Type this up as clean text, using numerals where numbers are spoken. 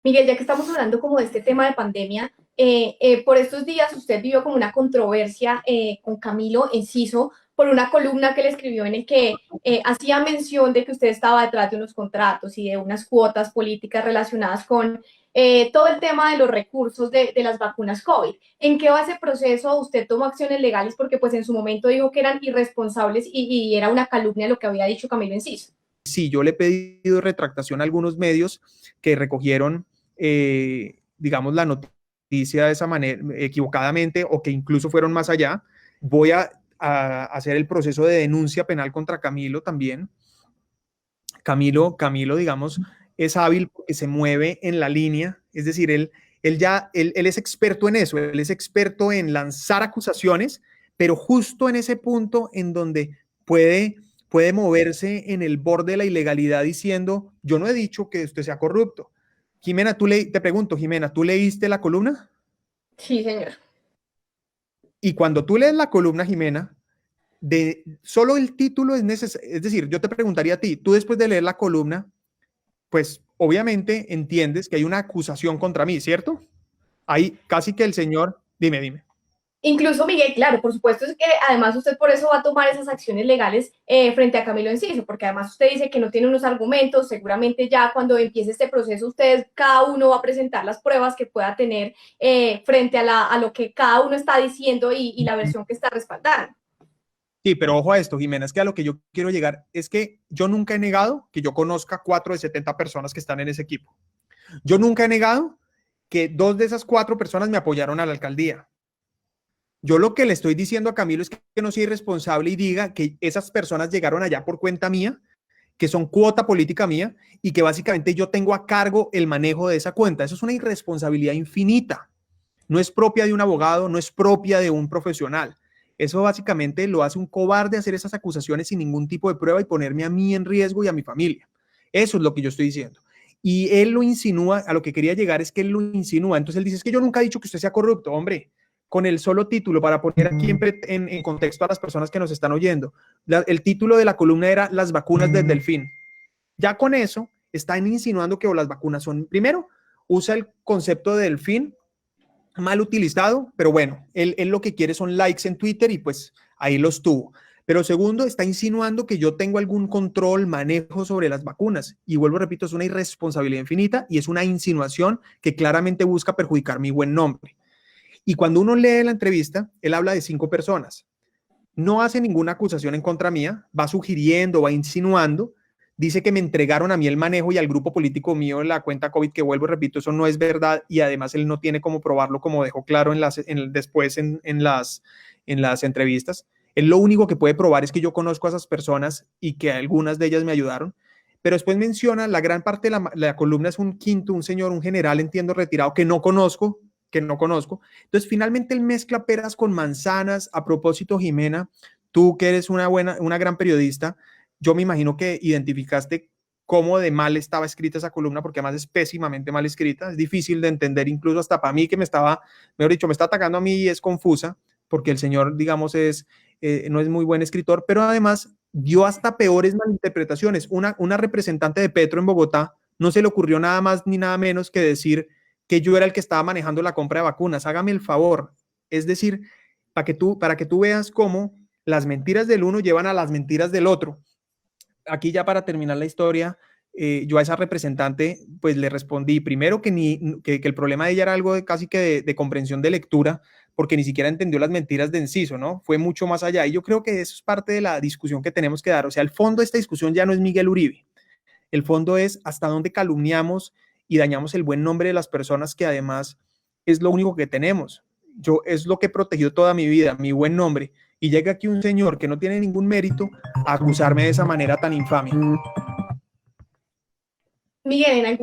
Miguel, ya que estamos hablando como de este tema de pandemia, por estos días usted vivió como una controversia con Camilo Enciso por una columna que le escribió en el que hacía mención de que usted estaba detrás de unos contratos y de unas cuotas políticas relacionadas con todo el tema de los recursos de las vacunas COVID. ¿En qué va ese proceso? ¿Usted tomó acciones legales? Porque pues en su momento dijo que eran irresponsables y era una calumnia lo que había dicho Camilo Enciso. Sí, yo le he pedido retractación a algunos medios que recogieron, digamos, la noticia de esa manera, equivocadamente, o que incluso fueron más allá. Voy a hacer el proceso de denuncia penal contra Camilo también. Camilo, digamos, es hábil porque se mueve en la línea, es decir, él es experto en eso, él es experto en lanzar acusaciones, pero justo en ese punto en donde puede moverse en el borde de la ilegalidad diciendo, yo no he dicho que usted sea corrupto. Jimena, te pregunto, Jimena, ¿tú leíste la columna? Sí, señor. Y cuando tú lees la columna, Jimena, solo el título es necesario, es decir, yo te preguntaría a ti, tú después de leer la columna, pues obviamente entiendes que hay una acusación contra mí, ¿cierto? Hay casi que el señor, dime. Incluso Miguel, claro, por supuesto es que además usted por eso va a tomar esas acciones legales frente a Camilo Enciso, porque además usted dice que no tiene unos argumentos, seguramente ya cuando empiece este proceso ustedes, cada uno va a presentar las pruebas que pueda tener frente a lo que cada uno está diciendo y la versión que está respaldando. Sí, pero ojo a esto, Jimena, es que a lo que yo quiero llegar es que yo nunca he negado que yo conozca 4 de 70 personas que están en ese equipo. Yo nunca he negado que 2 de esas 4 personas me apoyaron a la alcaldía. Yo lo que le estoy diciendo a Camilo es que no soy irresponsable y diga que esas personas llegaron allá por cuenta mía, que son cuota política mía y que básicamente yo tengo a cargo el manejo de esa cuenta. Eso es una irresponsabilidad infinita. No es propia de un abogado, no es propia de un profesional. Eso básicamente lo hace un cobarde hacer esas acusaciones sin ningún tipo de prueba y ponerme a mí en riesgo y a mi familia. Eso es lo que yo estoy diciendo. Y él lo insinúa, a lo que quería llegar es que él lo insinúa. Entonces él dice, es que yo nunca he dicho que usted sea corrupto, hombre. Con el solo título, para poner aquí en contexto a las personas que nos están oyendo, el título de la columna era Las vacunas del delfín. Ya con eso están insinuando que las vacunas son, primero, usa el concepto de delfín mal utilizado, pero bueno, él lo que quiere son likes en Twitter y pues ahí los tuvo. Pero segundo, está insinuando que yo tengo algún control, manejo sobre las vacunas. Y vuelvo, repito, es una irresponsabilidad infinita y es una insinuación que claramente busca perjudicar mi buen nombre. Y cuando uno lee la entrevista, él habla de 5 personas. No hace ninguna acusación en contra mía, va sugiriendo, va insinuando, dice que me entregaron a mí el manejo y al grupo político mío la cuenta COVID, que vuelvo, repito, eso no es verdad y además él no tiene cómo probarlo, como dejó claro después en las entrevistas. Él lo único que puede probar es que yo conozco a esas personas y que algunas de ellas me ayudaron. Pero después menciona, la gran parte de la columna es un quinto, un señor, un general, entiendo, retirado, que no conozco. Entonces, finalmente él mezcla peras con manzanas. A propósito, Jimena, tú que eres una gran periodista, yo me imagino que identificaste cómo de mal estaba escrita esa columna, porque además es pésimamente mal escrita, es difícil de entender incluso hasta para mí que mejor dicho, me está atacando a mí y es confusa, porque el señor, digamos, no es muy buen escritor, pero además dio hasta peores malinterpretaciones. Una representante de Petro en Bogotá no se le ocurrió nada más ni nada menos que decir que yo era el que estaba manejando la compra de vacunas. Hágame el favor. Es decir, para que tú veas cómo las mentiras del uno llevan a las mentiras del otro. Aquí ya para terminar la historia, yo a esa representante pues le respondí primero que el problema de ella era algo casi que de comprensión de lectura, porque ni siquiera entendió las mentiras de Enciso, ¿no? Fue mucho más allá. Y yo creo que eso es parte de la discusión que tenemos que dar. O sea, el fondo de esta discusión ya no es Miguel Uribe. El fondo es hasta dónde calumniamos y dañamos el buen nombre de las personas, que además es lo único que tenemos. Yo es lo que he protegido toda mi vida, mi buen nombre. Y llega aquí un señor que no tiene ningún mérito a acusarme de esa manera tan infame. Miguel, en algún